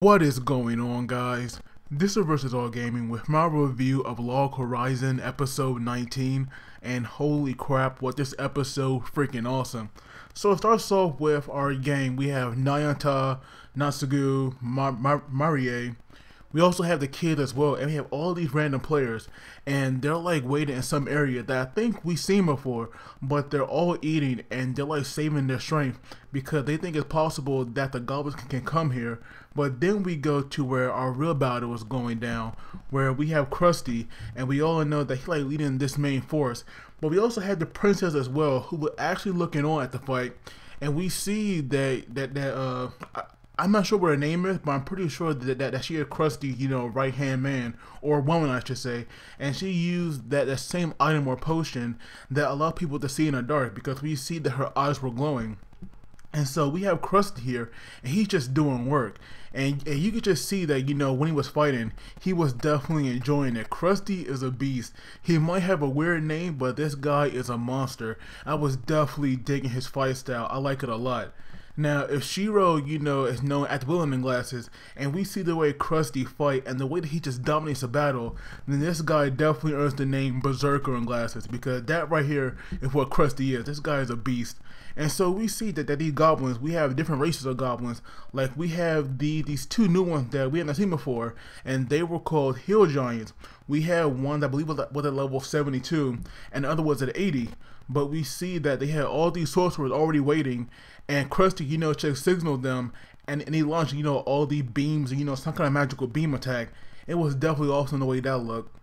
What is going on, guys? This is Versus All Gaming with my review of Horizon episode 19, and holy crap, what this episode freaking awesome. So it starts off with our game. We have Nayanta, Natsugu, Marie. We also have the kid as well, and we have all these random players, and they're like waiting in some area that I think we've seen before, but they're all eating and they're like saving their strength because they think it's possible that the goblins can come here. But then we go to where our real battle is going down, where we have Krusty, and we all know that he's like leading this main force. But we also have the princess as well, who was actually looking on at the fight, and we see that I'm not sure what her name is, but I'm pretty sure that she is Krusty, right hand man, or woman I should say, and she used that same item or potion that allowed people to see in the dark, because we see that her eyes were glowing. And so we have Krusty here, and he's just doing work. And you could just see that, when he was fighting, he was definitely enjoying it. Krusty is a beast. He might have a weird name, but this guy is a monster. I was definitely digging his fight style. I like it a lot. Now, if Shiroe, is known as the Villain in Glasses, and we see the way Krusty fight and the way that he just dominates a battle, then this guy definitely earns the name Berserker in Glasses, because that right here is what Krusty is. This guy is a beast. And so we see that these goblins, we have different races of goblins. Like we have these two new ones that we haven't seen before, and they were called Hill Giants. We have one that I believe was at level 72, and the other was at 80. But we see that they had all these sorcerers already waiting, and Krusty, just signaled them, and he launched, all these beams, some kind of magical beam attack. It was definitely awesome the way that looked.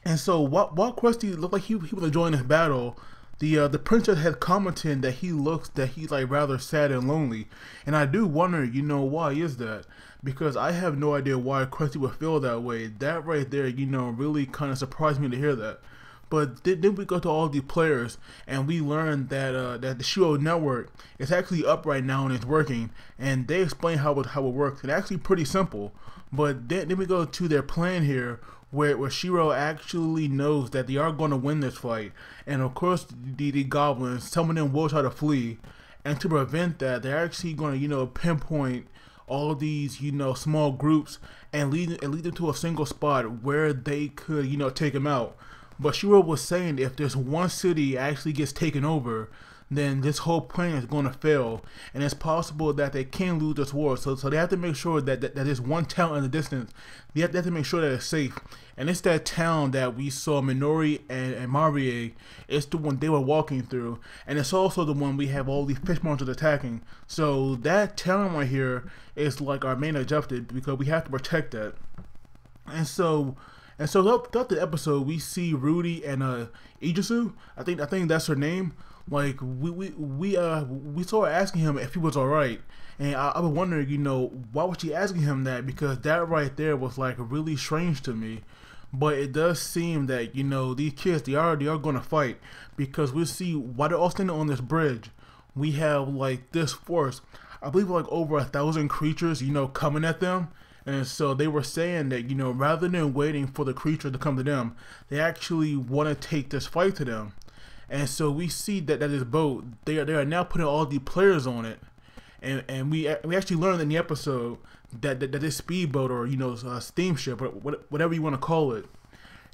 And so while Krusty looked like he was enjoying this battle, the princess had commented that he's like rather sad and lonely, and I do wonder, why is that? Because I have no idea why Krusty would feel that way. That right there, really kind of surprised me to hear that. But then we go to all the players, and we learn that that the Shiroe network is actually up right now and it's working. And they explain how it works. It's actually pretty simple. But then we go to their plan here, where Shiroe actually knows that they are going to win this fight. And of course, the goblins, some of them will try to flee. And to prevent that, they're actually going to pinpoint all of these small groups and lead them to a single spot where they could take them out. But Shiroe was saying if there's one city actually gets taken over, then this whole plan is going to fail, and it's possible that they can lose this war. So they have to make sure that there's one town in the distance. They have to make sure that it's safe, and it's that town that we saw Minori and Marie. It's the one they were walking through, and it's also the one we have all these fish monsters attacking. So that town right here is like our main objective, because we have to protect that. And so throughout the episode, we see Rudy and Ijisu. I think that's her name. Like we saw her asking him if he was alright, and I was wondering, why was she asking him that? Because that right there was like really strange to me. But it does seem that these kids they are going to fight, because we see while they're all standing on this bridge, we have like this force. I believe like over 1,000 creatures, coming at them. And so they were saying that, rather than waiting for the creature to come to them, they actually want to take this fight to them. And so we see that this boat, they are now putting all the players on it. And we actually learned in the episode that this speedboat, or, steamship, or whatever you want to call it,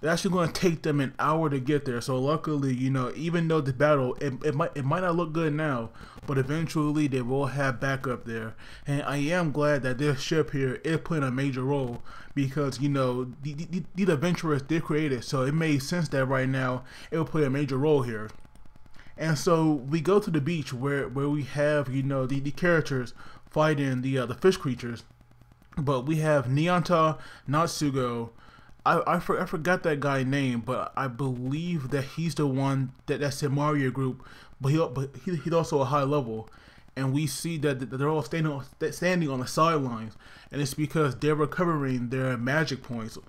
it's actually going to take them an hour to get there. So luckily, even though the battle, it might not look good now, but eventually they will have backup there. And I am glad that this ship here is playing a major role, because these adventurers they created, so it made sense that right now it will play a major role here. And so we go to the beach where we have the characters fighting the fish creatures, but we have Nayanta, Natsugu. I forgot that guy's name, but I believe that he's the one that's in Mario group, but he's also a high level, and we see that they're all standing on the sidelines, and it's because they're recovering their magic points.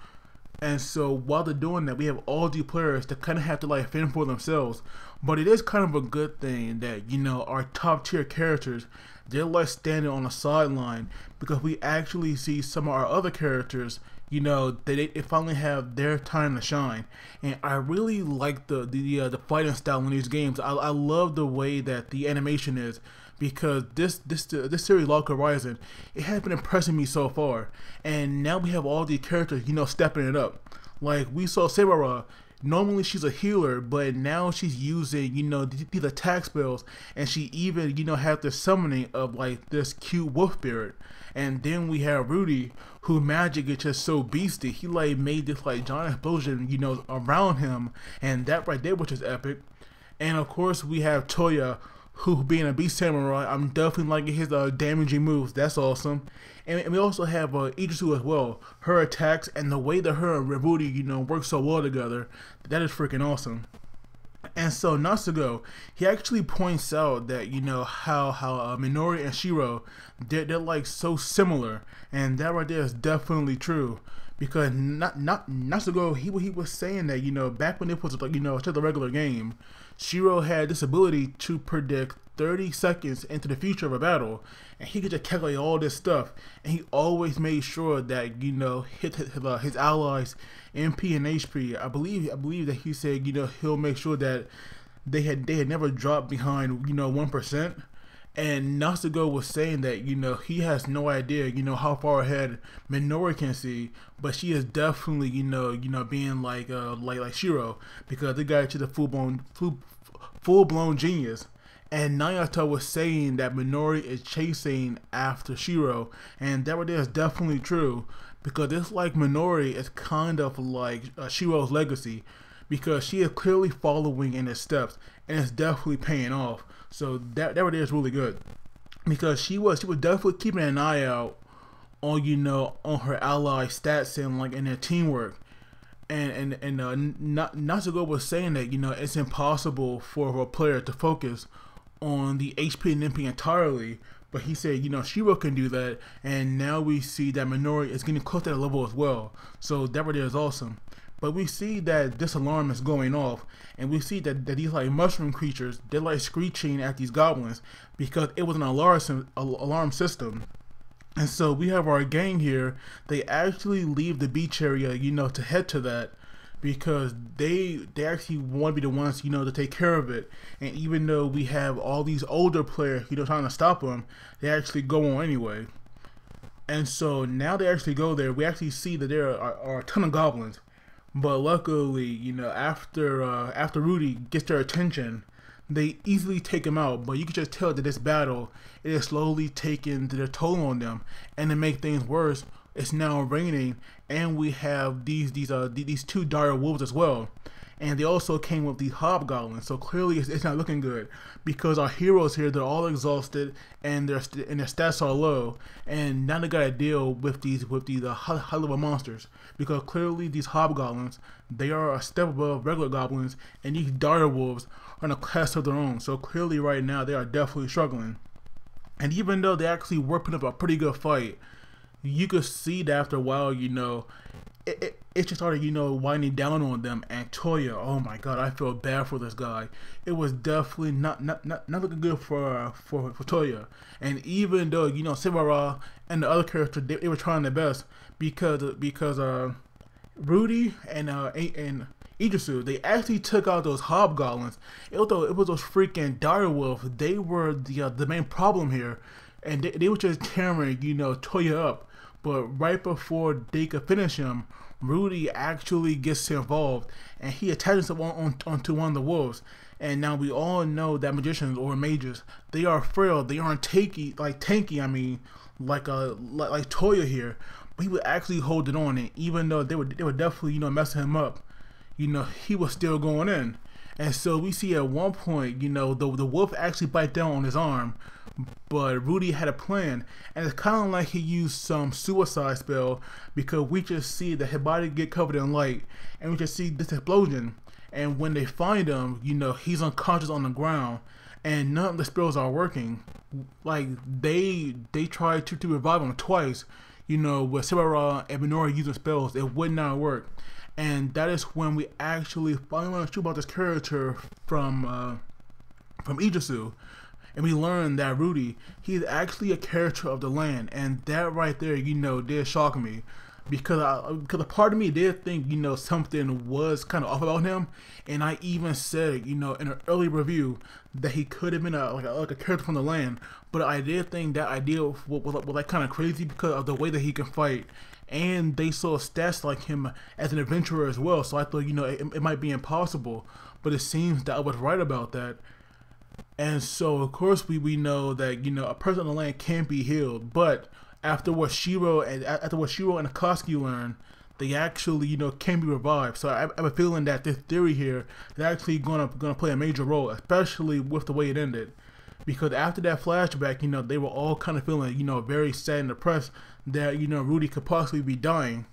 And so while they're doing that, we have all the players that kind of have to like fend for themselves. But it is kind of a good thing that our top tier characters, they're like standing on the sideline, because we actually see some of our other characters, they finally have their time to shine. And I really like the fighting style in these games. I love the way that the animation is, because this series Log Horizon, it has been impressing me so far, and now we have all these characters, you know, stepping it up. Like we saw Shiroe. Normally she's a healer, but now she's using, you know, these attack spells, and she even, you know, had the summoning of like this cute wolf spirit. And then we have Rudy, who magic is just so beastie. He like made this like giant explosion, you know, around him, and that right there was just epic. And of course we have Toya, who being a beast samurai, I'm definitely liking his damaging moves. That's awesome. And we also have Idrisu as well. Her attacks and the way that her and Rudy, you know, work so well together, that is freaking awesome. And so Natsugo, he actually points out that, you know, how Minori and Shiroe, they're like so similar, and that right there is definitely true. Because Natsugo, he was saying that, you know, back when it was like, you know, just a regular game, Shiroe had this ability to predict 30 seconds into the future of a battle, and he could just calculate all this stuff, and he always made sure that, you know, his allies MP and HP. I believe that he said, you know, he'll make sure that they had never dropped behind, you know, 1%. And Natsugo was saying that, you know, he has no idea, you know, how far ahead Minori can see, but she is definitely, you know, being like Shiroe, because the guy is just a full blown genius. And Nayato was saying that Minori is chasing after Shiroe, and that right there is definitely true, because it's like Minori is kind of like Shiroe's legacy, because she is clearly following in his steps, and it's definitely paying off. So that right there is really good, because she was definitely keeping an eye out on, you know, on her ally stats and like in their teamwork. And Natsugo was saying that, you know, it's impossible for a player to focus on the HP and MP entirely, but he said, you know, Shiroe can do that, and now we see that Minori is getting close to that level as well. So that right there is awesome. But we see that this alarm is going off, and we see that these like mushroom creatures, they're like screeching at these goblins because it was an alarm system. And so we have our gang here. They actually leave the beach area, you know, to head to that, because they actually want to be the ones, you know, to take care of it. And even though we have all these older players, you know, trying to stop them, they actually go on anyway. And so now they actually go there. We actually see that there are a ton of goblins. But luckily, you know, after Rudy gets their attention, they easily take him out. But you can just tell that this battle, it is slowly taking their toll on them. And to make things worse, it's now raining, and we have these two dire wolves as well. And they also came with these hobgoblins, so clearly it's not looking good, because our heroes here, they're all exhausted, and their stats are low, and now they gotta deal with these high level monsters, because clearly these hobgoblins, they are a step above regular goblins, and these dire wolves are in a class of their own. So clearly right now they are definitely struggling. And even though they actually were putting up a pretty good fight, you could see that after a while, you know, it just started, you know, winding down on them. And Toya, oh my god, I feel bad for this guy. It was definitely not looking good for Toya. And even though, you know, Shiroe and the other characters, they were trying their best, because Rudy and Idrisu, they actually took out those hobgoblins. It was those freaking direwolves. They were the main problem here, and they were just tearing, you know, Toya up. But right before they could finish him, Rudy actually gets involved, and he attaches onto one of the wolves. And now we all know that magicians or mages, they are frail. They aren't tanky. I mean, like Toya here. But he was actually holding on, and even though they were definitely, you know, messing him up, you know, he was still going in. And so we see at one point, you know, the wolf actually bite down on his arm, but Rudy had a plan, and it's kind of like he used some suicide spell, because we just see that his body get covered in light, and we just see this explosion. And when they find him, you know, he's unconscious on the ground, and none of the spells are working. Like they tried to revive him twice, you know, with Shiroe and Minori using spells, it would not work. And that is when we actually finally learn about this character from Idrisu. And we learn that Rudy, he's actually a character of the land, and that right there, you know, did shock me. because a part of me did think, you know, something was kind of off about him, and I even said, you know, in an early review that he could have been like a character from the land, but I did think that idea was like kind of crazy because of the way that he can fight, and they saw stats like him as an adventurer as well, so I thought, you know, it might be impossible, but it seems that I was right about that. And so of course we know that, you know, a person on the land can't be healed, but after what Shiroe and Akatsuki learn, they actually, you know, can be revived. So I have a feeling that this theory here is actually gonna play a major role, especially with the way it ended. Because after that flashback, you know, they were all kind of feeling, you know, very sad and depressed that, you know, Rudy could possibly be dying.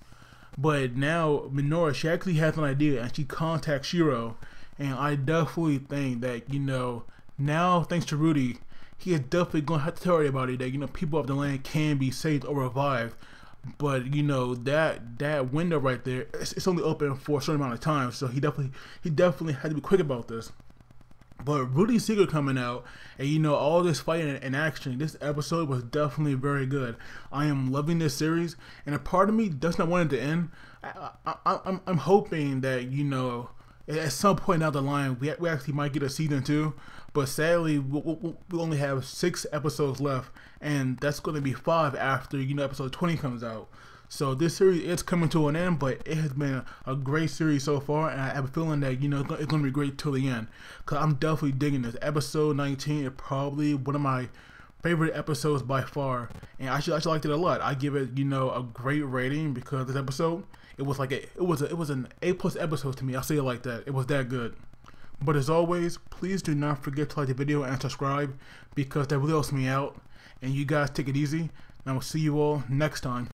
But now Minoru, she actually has an idea and she contacts Shiroe, and I definitely think that, you know, now thanks to Rudy, he is definitely going to have to tell everybody that, you know, people of the land can be saved or revived. But, you know, that window right there, it's only open for a certain amount of time, so he definitely had to be quick about this. But Rudy's secret coming out, and, you know, all this fighting and action, this episode was definitely very good. I am loving this series, and a part of me does not want it to end. I'm hoping that, you know, at some point down the line, we actually might get a season 2, but sadly, we only have 6 episodes left, and that's going to be 5 after, you know, episode 20 comes out. So this series is coming to an end, but it has been a great series so far, and I have a feeling that, you know, it's going to be great till the end, because I'm definitely digging this. Episode 19 is probably one of my favorite episodes by far, and I actually liked it a lot. I give it, you know, a great rating because this episode, it was like it was an A+ episode to me. I'll say it like that. It was that good. But as always, please do not forget to like the video and subscribe because that really helps me out. And you guys take it easy. And I will see you all next time.